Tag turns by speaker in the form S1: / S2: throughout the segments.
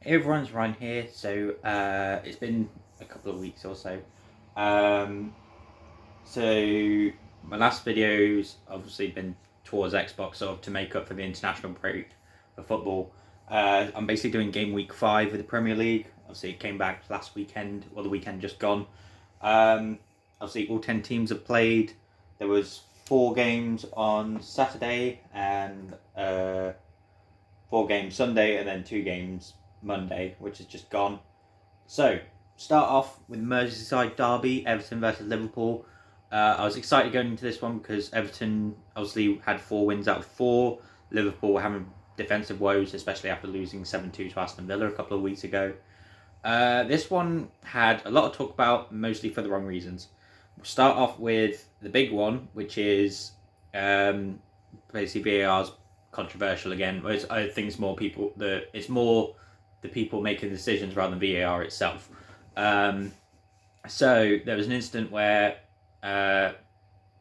S1: Hey everyone's Ryan here. So it's been a couple of weeks or so. Um, so my last video's obviously been towards Xbox, sort of to make up for the international break for football. I'm basically doing game week 5 of the Premier League. Obviously, it came back last weekend, or the weekend just gone. Um, Obviously, all 10 teams have played. There was 4 games on Saturday and 4 games Sunday, and then 2 games Monday, which has just gone. So, start off with Merseyside derby, Everton versus Liverpool. I was excited going into this one because Everton obviously had 4 wins out of 4. Liverpool were having defensive woes, especially after losing 7-2 to Aston Villa a couple of weeks ago. This one had a lot of talk about, mostly for the wrong reasons. We'll start off with the big one, which is basically VAR's controversial again. I think it's more the people making decisions rather than VAR itself. So there was an incident where Van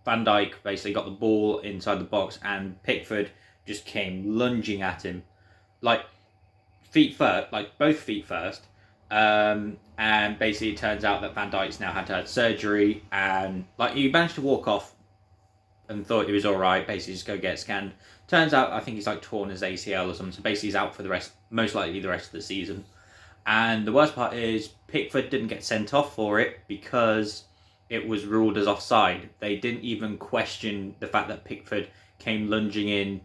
S1: Dijk basically got the ball inside the box and Pickford just came lunging at him, like feet first, like both feet first. And basically, it turns out that Van Dijk's now had to have surgery, and like he managed to walk off and thought he was all right. Basically, just go get scanned. Turns out, I think he's like torn his ACL or something. So basically, he's out for the rest, most likely the rest of the season. And the worst part is Pickford didn't get sent off for it because it was ruled as offside. They didn't even question the fact that Pickford came lunging in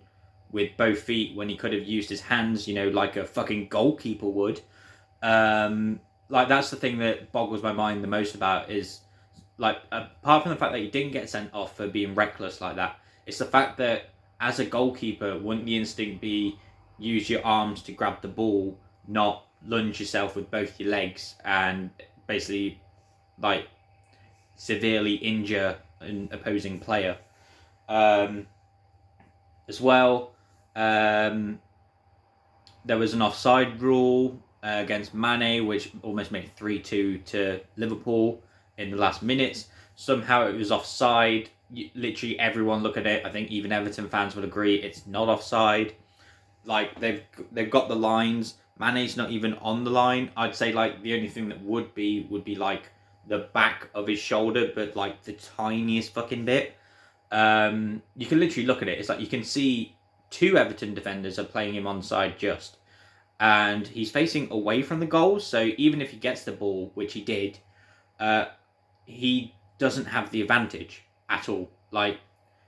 S1: with both feet when he could have used his hands, like a fucking goalkeeper would. Like that's the thing that boggles my mind the most about is like apart from the fact that he didn't get sent off for being reckless like that, it's the fact that as a goalkeeper, wouldn't the instinct be use your arms to grab the ball, not lunge yourself with both your legs and basically like severely injure an opposing player? As well, there was an offside rule against Mane, which almost made it 3-2 to Liverpool in the last minutes. Somehow it was offside. Literally everyone look at it. I think even Everton fans would agree it's not offside. Like they've got the lines. Mane's not even on the line. I'd say like the only thing that would be like the back of his shoulder, but like the tiniest fucking bit. You can literally look at it. It's like you can see 2 Everton defenders are playing him onside just, and he's facing away from the goal. So even if he gets the ball, which he did, he doesn't have the advantage at all. Like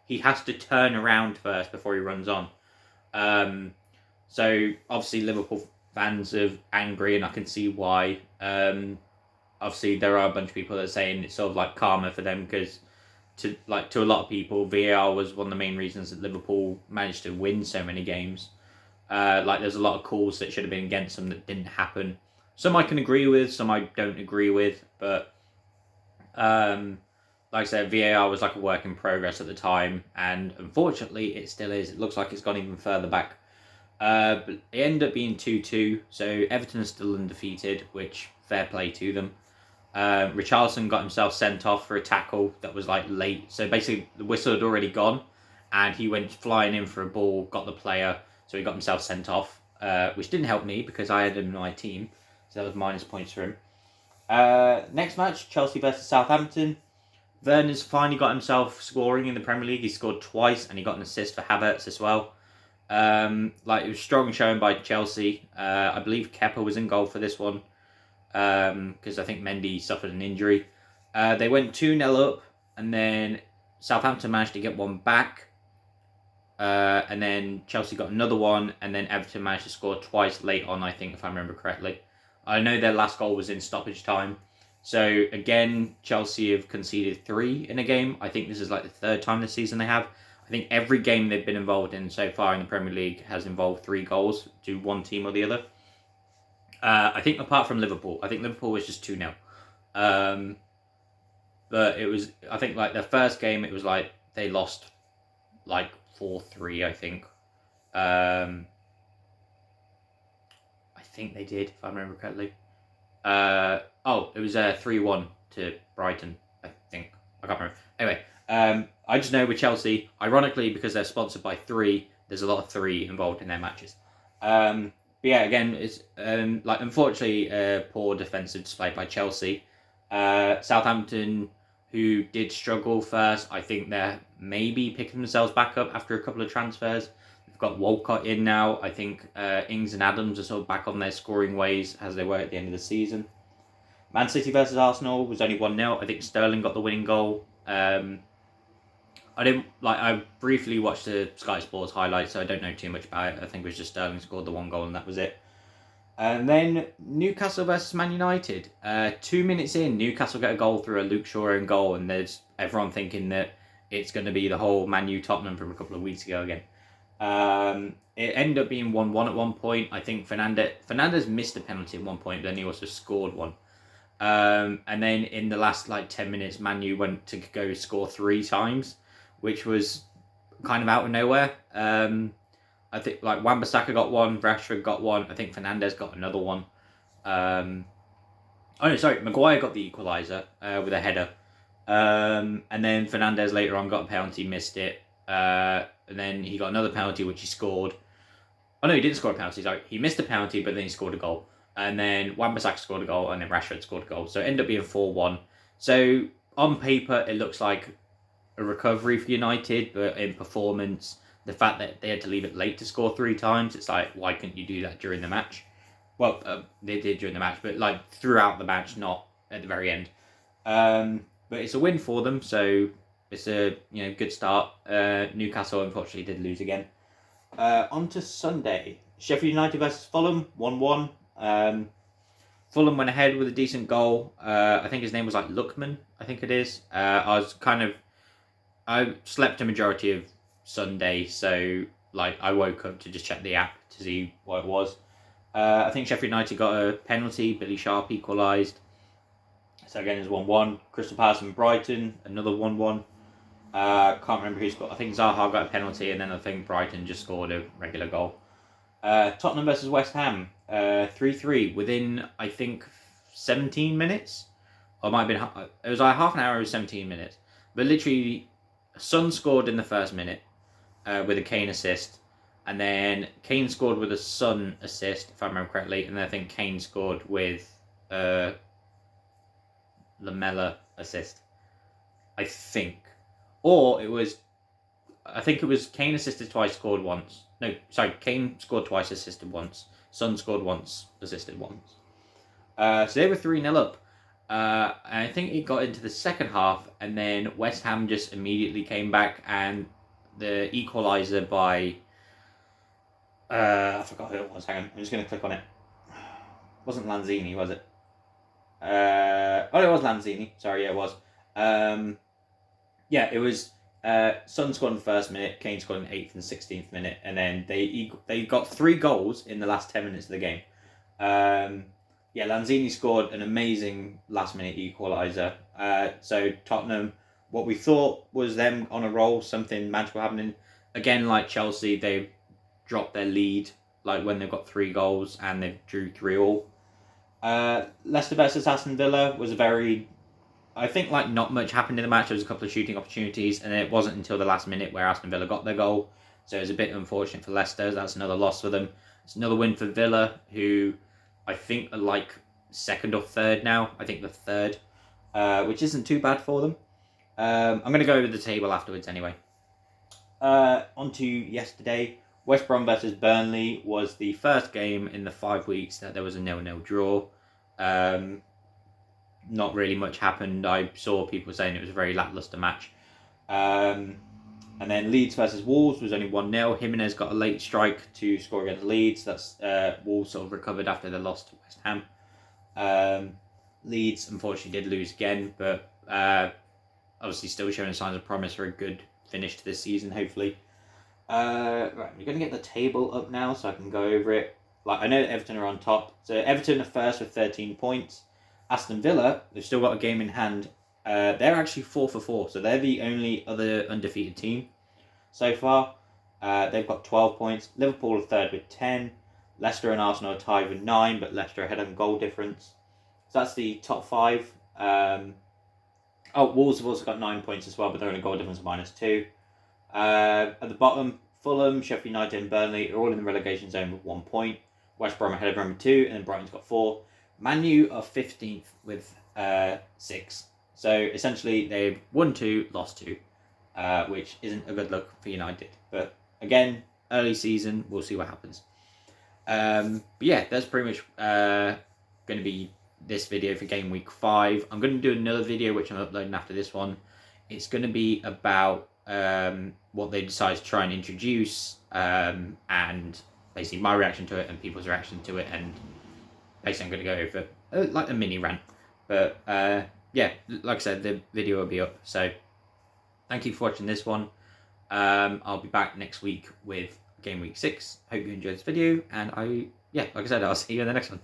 S1: he has to turn around first before he runs on. So obviously Liverpool fans are angry, and I can see why. Obviously there are a bunch of people that are saying it's sort of like karma for them because to a lot of people, VAR was one of the main reasons that Liverpool managed to win so many games. Like there's a lot of calls that should have been against them that didn't happen. Some I can agree with, some I don't agree with, but like I said, VAR was like a work in progress at the time, and unfortunately it still is. It looks like it's gone even further back. But it ended up being 2-2, so Everton is still undefeated, which fair play to them. Richarlison got himself sent off for a tackle that was like late. So basically the whistle had already gone and he went flying in for a ball, got the player, so he got himself sent off, which didn't help me because I had him in my team. So that was minus points for him. Next match, Chelsea versus Southampton. Werner's finally got himself scoring in the Premier League. He scored twice and he got an assist for Havertz as well. Like it was strong showing by Chelsea. I believe Kepa was in goal for this one because I think Mendy suffered an injury. They went 2-0 up, and then Southampton managed to get one back. And then Chelsea got another one, and then Everton managed to score twice late on, I think, if I remember correctly. I know their last goal was in stoppage time. So, again, Chelsea have conceded 3 in a game. I think this is like the 3rd time this season they have. I think every game they've been involved in so far in the Premier League has involved 3 goals to one team or the other. I think apart from Liverpool. I think Liverpool was just 2-0. But it was, I think, like the first game, it was like they lost like 4-3, I think. I think they did, if I remember correctly. It was 3-1 to Brighton, I think. I can't remember. Anyway, I just know with Chelsea, ironically, because they're sponsored by 3, there's a lot of 3 involved in their matches. yeah, again, it's like unfortunately a poor defensive display by Chelsea. Southampton, who did struggle first, I think they're maybe picking themselves back up after a couple of transfers. They've got Walcott in now. I think Ings and Adams are sort of back on their scoring ways as they were at the end of the season. Man City versus Arsenal was only 1-0. I think Sterling got the winning goal. I briefly watched the Sky Sports highlights, so I don't know too much about it. I think it was just Sterling scored the one goal and that was it. And then Newcastle versus Man United. 2 minutes in, Newcastle get a goal through a Luke Shaw own goal, and there's everyone thinking that it's going to be the whole Man U Tottenham from a couple of weeks ago again. It ended up being 1-1 at one point. I think Fernandes missed a penalty at one point, but then he also scored one. And then in the last 10 minutes, Man U went to go score 3 times, which was kind of out of nowhere. I think Wan-Bissaka got one, Rashford got one. I think Fernandes got another one. Maguire got the equaliser with a header. And then Fernandes later on got a penalty, missed it. And then he got another penalty, which he scored. Oh no, he didn't score a penalty. Sorry, he missed a penalty, but then he scored a goal. And then Wan-Bissaka scored a goal, and then Rashford scored a goal. So it ended up being 4-1. So on paper, it looks like a recovery for United, but in performance, the fact that they had to leave it late to score 3 times, it's like, why couldn't you do that during the match? Well, they did during the match, but throughout the match, not at the very end. But it's a win for them, so it's a good start. Newcastle unfortunately did lose again. On to Sunday, Sheffield United versus Fulham, 1-1. Fulham went ahead with a decent goal. I think his name was Lookman, I think it is. I slept a majority of Sunday, so I woke up to just check the app to see what it was. I think Sheffield United got a penalty. Billy Sharp equalised. So again, it's 1-1. Crystal Palace and Brighton, another 1-1. Can't remember who scored. I think Zaha got a penalty, and then I think Brighton just scored a regular goal. Tottenham versus West Ham, 3-3 within, I think, 17 minutes. Or it might have been, it was half an hour or 17 minutes. But literally, Son scored in the first minute with a Kane assist. And then Kane scored with a Son assist, if I remember correctly. And then I think Kane scored with Lamella assist. I think. Or it was... I think it was Kane assisted twice, scored once. No, sorry, Kane scored twice, assisted once. Son scored once, assisted once. So they were 3-0 up. And I think it got into the second half, and then West Ham just immediately came back, and the equaliser by... I forgot who it was. Hang on, I'm just going to click on it. It wasn't Lanzini, was it? It was Lanzini. Sorry, yeah, it was. It was... Son scored in the first minute, Kane scored in the 8th and 16th minute, and then they got 3 goals in the last 10 minutes of the game. Lanzini scored an amazing last-minute equaliser. So Tottenham, what we thought was them on a roll, something magical happening. Again, like Chelsea, they dropped their lead when they've got 3 goals, and they drew 3-3. Leicester versus Aston Villa was a very... I think not much happened in the match. There was a couple of shooting opportunities, and it wasn't until the last minute where Aston Villa got their goal. So it was a bit unfortunate for Leicester. That's another loss for them. It's another win for Villa, who I think are second or third now. I think the third, which isn't too bad for them. I'm going to go over the table afterwards anyway. On to yesterday. West Brom versus Burnley was the first game in the 5 weeks that there was a 0-0 draw. Not really much happened. I saw people saying it was a very lacklustre match. And then Leeds versus Wolves was only 1-0. Jimenez got a late strike to score against Leeds. That's Wolves sort of recovered after they lost to West Ham. Leeds unfortunately did lose again, but obviously still showing signs of promise for a good finish to this season, hopefully. Right, we're going to get the table up now so I can go over it. I know that Everton are on top. So Everton are first with 13 points. Aston Villa, they've still got a game in hand. They're actually 4 for 4, so they're the only other undefeated team so far. They've got 12 points. Liverpool are third with 10. Leicester and Arsenal are tied with 9, but Leicester ahead on goal difference. So that's the top 5. Wolves have also got 9 points as well, but they're in a goal difference of -2. At the bottom, Fulham, Sheffield United and Burnley are all in the relegation zone with 1 point. West Brom ahead of number 2, and then Brighton's got 4. Man U are 15th with 6. So essentially they've won 2, lost 2, which isn't a good look for United. But again, early season, we'll see what happens. But yeah, that's pretty much going to be this video for Game Week 5. I'm going to do another video which I'm uploading after this one. It's going to be about what they decide to try and introduce, and basically my reaction to it and people's reaction to it, and basically I'm going to go over like a mini rant. But yeah, like I said, the video will be up. So thank you for watching this one. I'll be back next week with Game Week 6. Hope you enjoyed this video, and like I said, I'll see you in the next one.